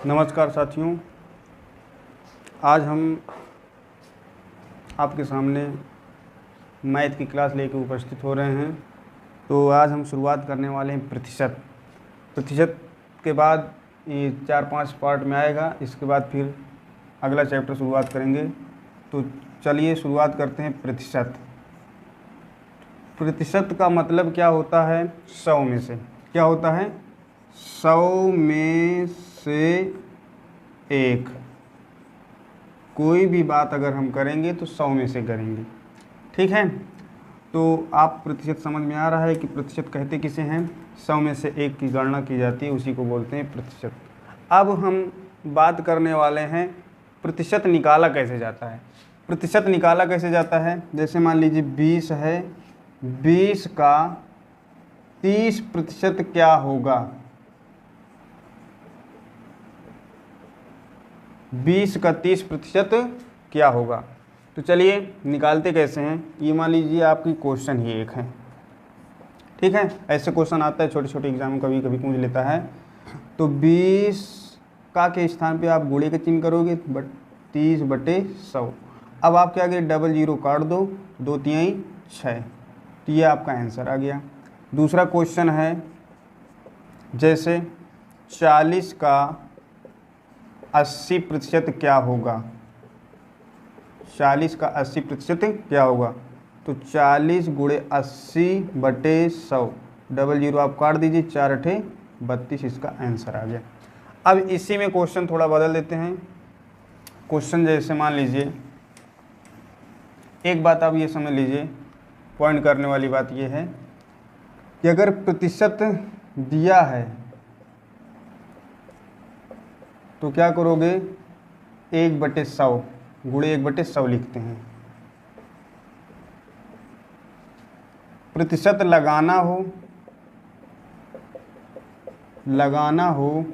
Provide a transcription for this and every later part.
नमस्कार साथियों, आज हम आपके सामने मैथ की क्लास लेकर उपस्थित हो रहे हैं। तो आज हम शुरुआत करने वाले हैं प्रतिशत के बाद ये 4-5 पार्ट में आएगा। इसके बाद फिर अगला चैप्टर शुरुआत करेंगे। तो चलिए शुरुआत करते हैं। प्रतिशत का मतलब क्या होता है? 100 में से। क्या होता है? 100 में से 1। कोई भी बात अगर हम करेंगे तो 100 में से करेंगे। ठीक है, तो आप प्रतिशत समझ में आ रहा है कि प्रतिशत कहते किसे हैं? 100 में से 1 की गणना की जाती है, उसी को बोलते हैं प्रतिशत। अब हम बात करने वाले हैं प्रतिशत निकाला कैसे जाता है। प्रतिशत निकाला कैसे जाता है? जैसे मान लीजिए 20 है, 20 का 30% क्या होगा? 20 का 30% क्या होगा? तो चलिए निकालते कैसे हैं। ये मान लीजिए आपकी क्वेश्चन ही एक है। ठीक है, ऐसे क्वेश्चन आता है, छोटे छोटे एग्जाम में कभी कभी पूछ लेता है। तो 20 का के स्थान पे आप गुणे का चिन्ह करोगे, 30/100। अब आप क्या करें, डबल जीरो काट दो, 2 3 6। तो ये आपका आंसर आ गया। दूसरा क्वेश्चन है, जैसे 40 का 80% क्या होगा? 40 का 80% क्या होगा? तो 40 × 80/100, डबल जीरो आप काट दीजिए, 4 8 32, इसका आंसर आ गया। अब इसी में क्वेश्चन थोड़ा बदल देते हैं। क्वेश्चन जैसे मान लीजिए, एक बात आप ये समझ लीजिए, पॉइंट करने वाली बात ये है कि अगर प्रतिशत दिया है तो क्या करोगे, 1/100 गुणे 1/100 लिखते हैं। प्रतिशत लगाना हो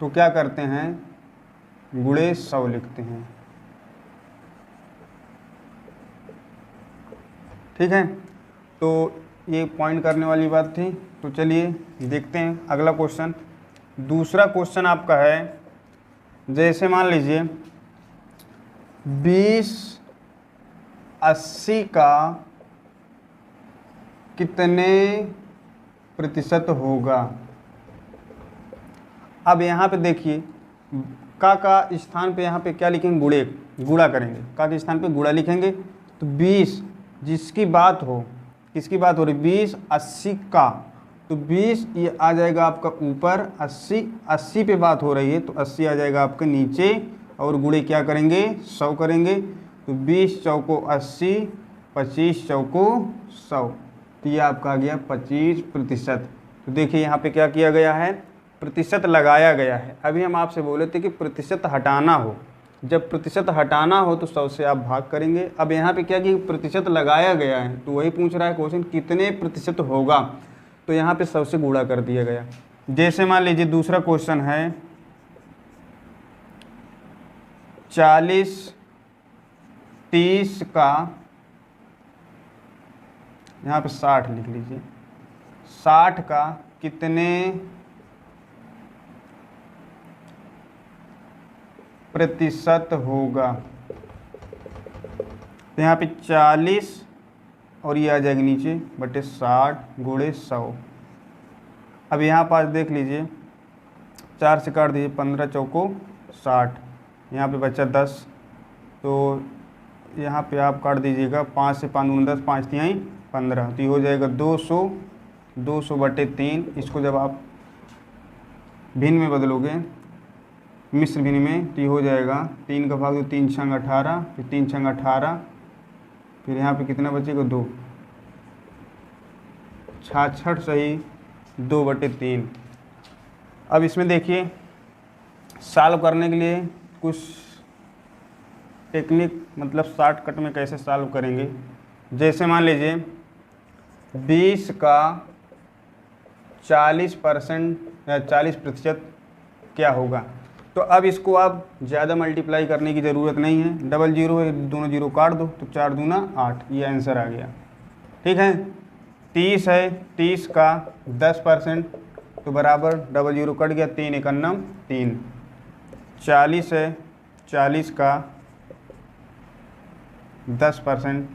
तो क्या करते हैं, गुणे 100 लिखते हैं। ठीक है, तो ये पॉइंट करने वाली बात थी। तो चलिए देखते हैं अगला क्वेश्चन। दूसरा क्वेश्चन आपका है, जैसे मान लीजिए 20 80 का कितने प्रतिशत होगा? अब यहाँ पे देखिए, का स्थान पे यहाँ पे क्या लिखेंगे, गुणा करेंगे। का के स्थान पे गुणा लिखेंगे। तो 20 जिसकी बात हो, किसकी बात हो रही, 20 80 का, तो 20 ये आ जाएगा आपका ऊपर, 80 पे बात हो रही है तो 80 आ जाएगा आपके नीचे, और गुणे क्या करेंगे, 100 करेंगे। तो 20 चौको 80, 25 चौको 100, तो ये आपका आ गया 25%। तो देखिए यहाँ पे क्या किया गया है, प्रतिशत लगाया गया है। अभी हम आपसे बोले थे कि प्रतिशत हटाना हो, जब प्रतिशत हटाना हो तो 100 से आप भाग करेंगे। अब यहाँ पे क्या कि प्रतिशत लगाया गया है, तो वही पूछ रहा है क्वेश्चन कितने प्रतिशत होगा, तो यहाँ पे 100 से गुणा कर दिया गया। जैसे मान लीजिए दूसरा क्वेश्चन है, 40 30 का, यहाँ पे 60 लिख लीजिए, 60 का कितने प्रतिशत होगा? तो यहाँ पे 40 और ये आ जाएगी नीचे बटे 60 गुणे 100। अब यहाँ पास देख लीजिए, 4 से काट दीजिए, 15 चौको 60, यहाँ पे बचा 10। तो यहाँ पे आप काट दीजिएगा, 5 से 5 10, 5 3 15, तो ये हो जाएगा 200/3। इसको जब आप भिन्न में बदलोगे, मिश्र भिन्न में, तो ये हो जाएगा 3 का भाग दो, 3 छंग 18, फिर 3 छंग 18, फिर यहाँ पे कितना बचेगा, 2, 66 सही 2/3। अब इसमें देखिए, सॉल्व करने के लिए कुछ टेक्निक, मतलब शॉर्टकट में कैसे सॉल्व करेंगे। जैसे मान लीजिए 20 का 40% या 40% क्या होगा? तो अब इसको आप ज़्यादा मल्टीप्लाई करने की ज़रूरत नहीं है, डबल जीरो है, दोनों जीरो काट दो, तो 4 दूना 8, ये आंसर आ गया। ठीक है, 30 है, 30 का 10%, तो बराबर डबल जीरो कट गया, 3 एकन्नम 3। 40 है, 40 का 10%,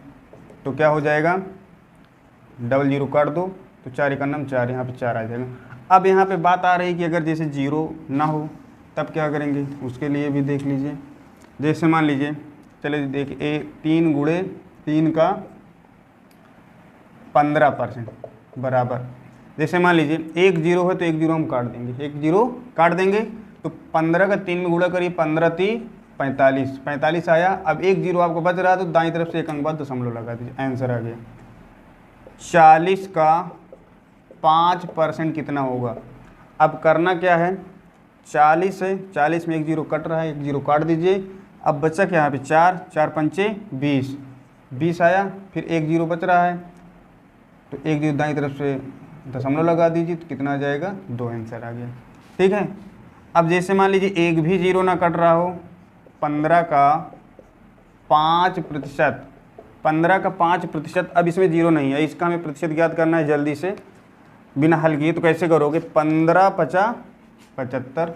तो क्या हो जाएगा, डबल जीरो काट दो तो 4 एकन्नम 4, यहाँ पे 4 आ जाएगा। अब यहाँ पे बात आ रही कि अगर जैसे जीरो ना हो तब क्या करेंगे, उसके लिए भी देख लीजिए। जैसे मान लीजिए, चलिए देखिए 3 गुणे 3 का 15% बराबर, जैसे मान लीजिए 1 जीरो है तो 1 जीरो हम काट देंगे, 1 जीरो काट देंगे तो 15 का 3 में गुणा करिए, 15 3 45, 45 आया। अब 1 जीरो आपको बच रहा है तो दाईं तरफ से एक अंक बाद दशमलव लगा दीजिए, आंसर आ गया। 40 का 5% कितना होगा। अब करना क्या है, 40 है, 40 में 1 जीरो कट रहा है, 1 जीरो काट दीजिए। अब बचा क्या यहाँ पे 4, 4 पंचे 20, 20 आया, फिर 1 जीरो बच रहा है तो 1 जीरो दाईं तरफ से दशमलव लगा दीजिए तो कितना आ जाएगा, 2, आंसर आ गया। ठीक है। अब जैसे मान लीजिए एक भी जीरो ना कट रहा हो, 15 का 5%, 15 का 5%, अब इसमें जीरो नहीं है, इसका हमें प्रतिशत ज्ञात करना है जल्दी से बिना हल किए। तो कैसे करोगे, 15 50 75।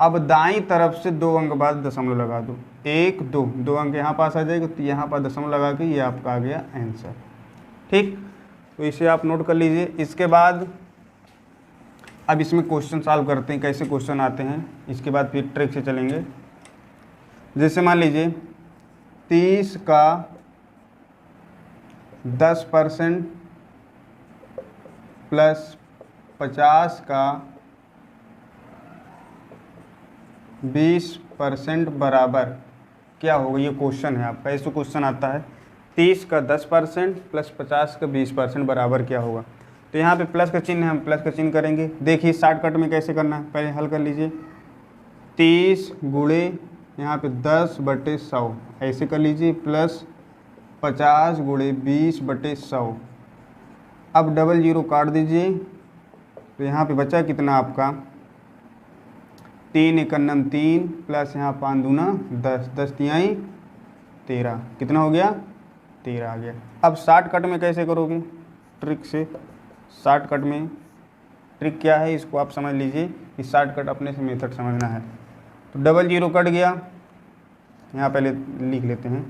अब दाईं तरफ से 2 अंक बाद दशमलव लगा दो, 1 2, 2 अंक यहाँ पास आ जाएगा तो यहाँ पर दशमलव लगा के ये आपका आ गया आंसर। ठीक, तो इसे आप नोट कर लीजिए। इसके बाद अब इसमें क्वेश्चन सॉल्व करते हैं, कैसे क्वेश्चन आते हैं, इसके बाद फिर ट्रिक से चलेंगे। जैसे मान लीजिए 30 का 10% प्लस 50 का 20% बराबर क्या होगा, ये क्वेश्चन है आपका। ऐसे क्वेश्चन आता है 30 का 10% प्लस 50 का 20% बराबर क्या होगा। तो यहाँ पे प्लस का चिन्ह है, हम प्लस का चिन्ह करेंगे। देखिए शॉर्टकट में कैसे करना है, पहले हल कर लीजिए। 30 गुणे यहाँ पे 10/100 ऐसे कर लीजिए, प्लस 50 गुणे 20/100। अब डबल जीरो काट दीजिए तो यहाँ पे बचा कितना आपका 3 एकन्नम 3 प्लस यहाँ 5 दूना 10, 10 तिहाई 13, कितना हो गया 13 आ गया। अब शॉर्टकट में कैसे करोगे, ट्रिक से। शॉर्टकट में ट्रिक क्या है इसको आप समझ लीजिए, कि शॉर्टकट अपने से मेथड समझना है। तो डबल जीरो कट गया, यहाँ पहले लिख लेते हैं,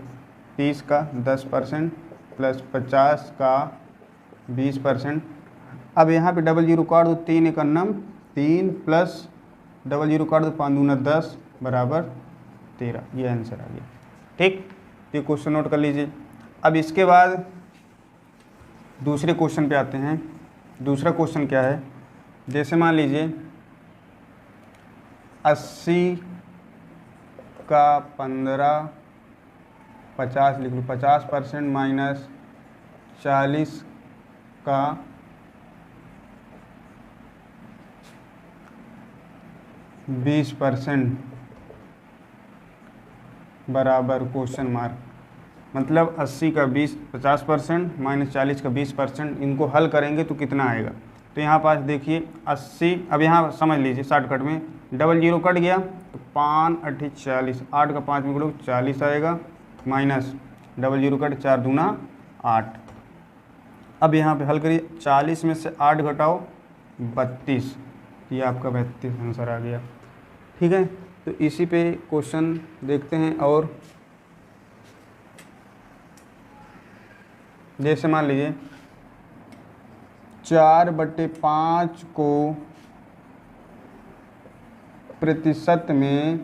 30 का 10% प्लस 50 का 20%। अब यहाँ पे डबल जीरो काट दो, 3 एकन्नम 3 प्लस डबल जीरो काट दो 5 दूना 10 बराबर 13, ये आंसर आ गया। ठीक, ये क्वेश्चन नोट कर लीजिए। अब इसके बाद दूसरे क्वेश्चन पे आते हैं। दूसरा क्वेश्चन क्या है, जैसे मान लीजिए 80 का 15 50 लिख लो, 50% माइनस 40 का 20% बराबर क्वेश्चन मार्क। मतलब 80 का 50% माइनस 40 का 20%, इनको हल करेंगे तो कितना आएगा। तो यहाँ पास देखिए 80, अब यहाँ समझ लीजिए शॉर्टकट में, डबल जीरो कट गया तो 5 8 40, 8 का 5 में गुणो 40 आएगा, माइनस डबल जीरो कट 4 दूना 8। अब यहाँ पे हल करिए, 40 में से 8 घटाओ 32, ये आपका 32 आंसर आ गया। ठीक है, तो इसी पे क्वेश्चन देखते हैं। और जैसे मान लीजिए 4/5 को प्रतिशत में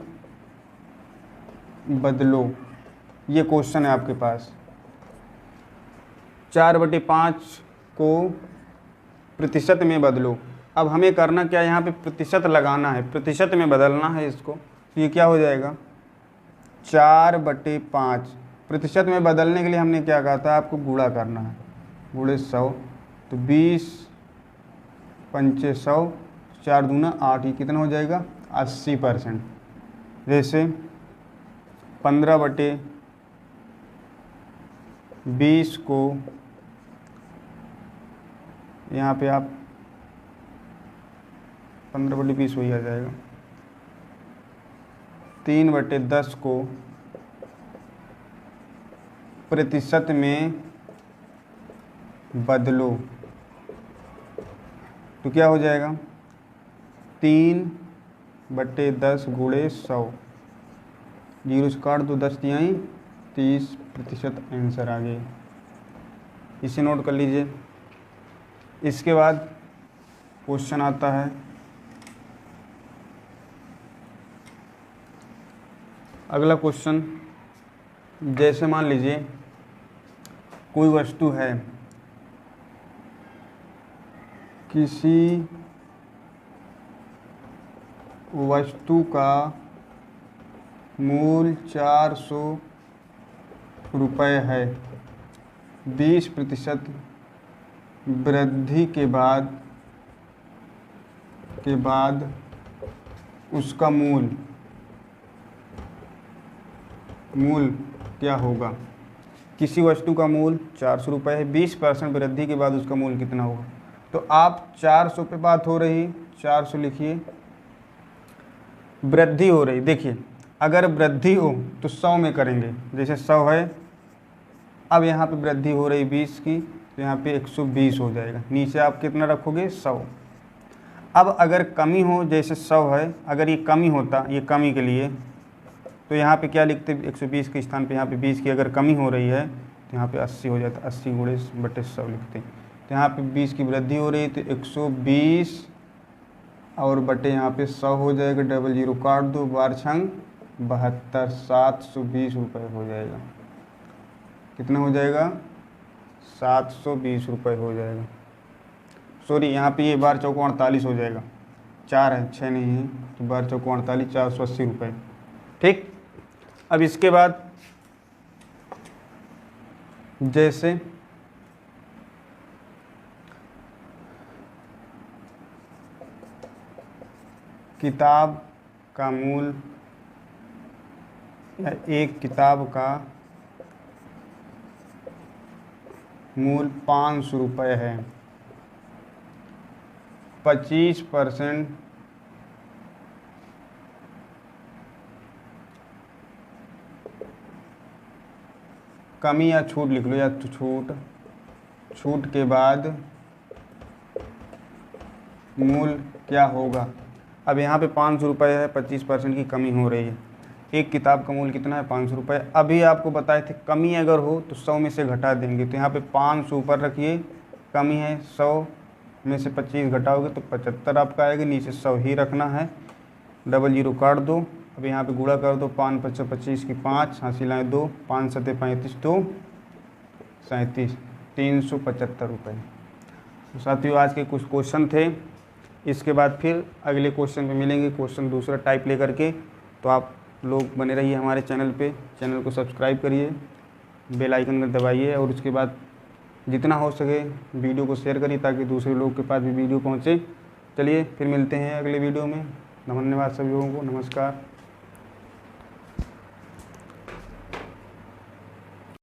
बदलो, ये क्वेश्चन है आपके पास। 4/5 को प्रतिशत में बदलो। अब हमें करना क्या, यहाँ पे प्रतिशत लगाना है, प्रतिशत में बदलना है इसको। तो ये क्या हो जाएगा 4/5, प्रतिशत में बदलने के लिए हमने क्या कहा था, आपको गुणा करना है, गुणे 100, तो 20 पंचे 100, 4 दूना 8, ये कितना हो जाएगा 80%। जैसे 15/20 को यहाँ पे आप 15/20 वही आ जाएगा, 3/10 को प्रतिशत में बदलो तो क्या हो जाएगा 3/10 गुणे 100, 0 से काट दो, 10 तिहाई 30% आंसर आ गए। इसे नोट कर लीजिए। इसके बाद क्वेश्चन आता है अगला क्वेश्चन। जैसे मान लीजिए कोई वस्तु है, किसी वस्तु का मूल्य 400 रुपये है, 20% वृद्धि के बाद उसका मूल्य क्या होगा। किसी वस्तु का मूल्य 400 रुपये है, 20% वृद्धि के बाद उसका मूल्य कितना होगा। तो आप 400 पे बात हो रही, 400 लिखिए, वृद्धि हो रही। देखिए अगर वृद्धि हो तो 100 में करेंगे, जैसे 100 है, अब यहाँ पे वृद्धि हो रही 20 की, तो यहाँ पे 120 हो जाएगा। नीचे आप कितना रखोगे, 100। अब अगर कमी हो, जैसे 100 है, अगर ये कमी होता, ये कमी के लिए, तो यहाँ पे क्या लिखते, 120 के स्थान पे यहाँ पे 20 की अगर कमी हो रही है तो यहाँ पे 80 हो जाता, 80 गुणे 100 लिखते। तो यहाँ पे 20 की वृद्धि हो रही है तो 120 और बटे यहाँ पे 100 हो जाएगा, डबल 0 काट दो, 12 छंग 72, 720 रुपये हो जाएगा। कितना हो जाएगा, 720 रुपये हो जाएगा। सॉरी, यहाँ पे ये 12 चौको 48 हो जाएगा, 4 है 6 नहीं है, तो 12 चौको 48, 480 रुपये। ठीक। अब इसके बाद जैसे किताब का मूल्य या एक किताब का मूल्य 500 रुपये है, 25% कमी या छूट लिख लो, या तो छूट के बाद मूल्य क्या होगा। अब यहाँ पे 500 रुपये है, 25% की कमी हो रही है। एक किताब का मूल्य कितना है, 500 रुपये। अभी आपको बताए थे कमी अगर हो तो 100 में से घटा देंगे, तो यहाँ पे 500 ऊपर रखिए, कमी है 100 में से 25 घटाओगे तो 75 आपका आएगा, नीचे 100 ही रखना है, डबल 0 काट दो। अब यहाँ पे गुणा कर दो, 5 5 25 की 5, हासिल लाए 2, 5 7 35, 2 37, 375 रुपये। तो साथियों आज के कुछ क्वेश्चन थे। इसके बाद फिर अगले क्वेश्चन पे मिलेंगे, क्वेश्चन दूसरा टाइप लेकर के। तो आप लोग बने रहिए हमारे चैनल पे, चैनल को सब्सक्राइब करिए, बेल आइकन को दबाइए, और उसके बाद जितना हो सके वीडियो को शेयर करिए ताकि दूसरे लोग के पास भी वीडियो पहुँचे। चलिए फिर मिलते हैं अगले वीडियो में। धन्यवाद सभी लोगों को, नमस्कार।